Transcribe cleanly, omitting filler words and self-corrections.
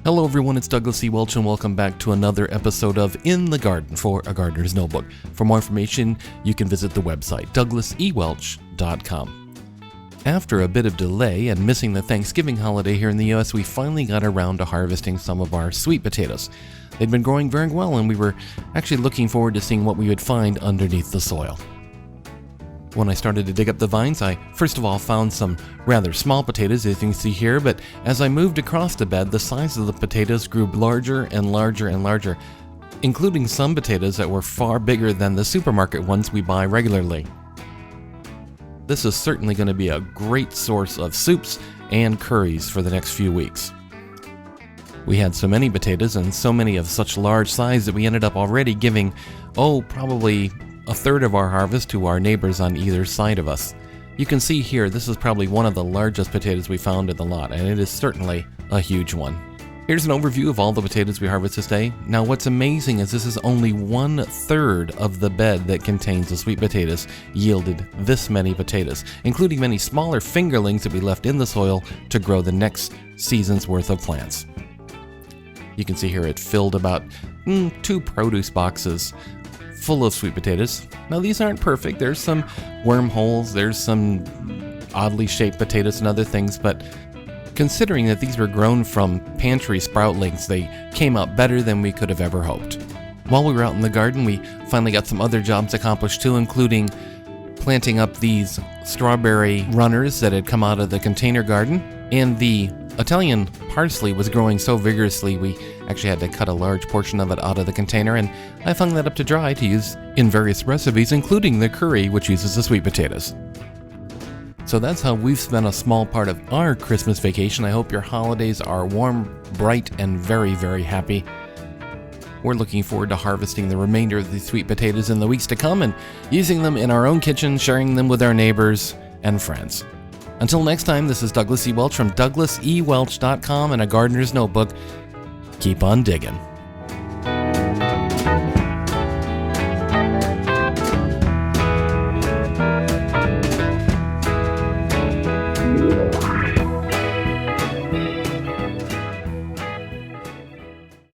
Hello everyone, it's Douglas E. Welch and welcome back to another episode of In the Garden for A Gardener's Notebook. For more information, you can visit the website, douglasewelch.com. After a bit of delay and missing the Thanksgiving holiday here in the US, we finally got around to harvesting some of our sweet potatoes. They'd been growing very well and we were actually looking forward to seeing what we would find underneath the soil. When I started to dig up the vines, I first of all found some rather small potatoes, as you can see here, but as I moved across the bed, the size of the potatoes grew larger and larger and larger, including some potatoes that were far bigger than the supermarket ones we buy regularly. This is certainly going to be a great source of soups and curries for the next few weeks. We had so many potatoes and so many of such large size that we ended up already giving, probably a third of our harvest to our neighbors on either side of us. You can see here, this is probably one of the largest potatoes we found in the lot, and it is certainly a huge one. Here's an overview of all the potatoes we harvest this day. Now what's amazing is this is only 1/3 of the bed that contains the sweet potatoes yielded this many potatoes, including many smaller fingerlings that we left in the soil to grow the next season's worth of plants. You can see here it filled about 2 produce boxes full of sweet potatoes. Now these aren't perfect, there's some wormholes, there's some oddly shaped potatoes and other things, but considering that these were grown from pantry sproutlings, they came out better than we could have ever hoped. While we were out in the garden, we finally got some other jobs accomplished too, including planting up these strawberry runners that had come out of the container garden, and the Italian parsley was growing so vigorously we actually had to cut a large portion of it out of the container, and I've hung that up to dry to use in various recipes, including the curry which uses the sweet potatoes. So that's how we've spent a small part of our Christmas vacation. I hope your holidays are warm, bright, and very, very happy. We're looking forward to harvesting the remainder of these sweet potatoes in the weeks to come and using them in our own kitchen, sharing them with our neighbors and friends. Until next time, this is Douglas E. Welch from douglasewelch.com and A Gardener's Notebook. Keep on digging.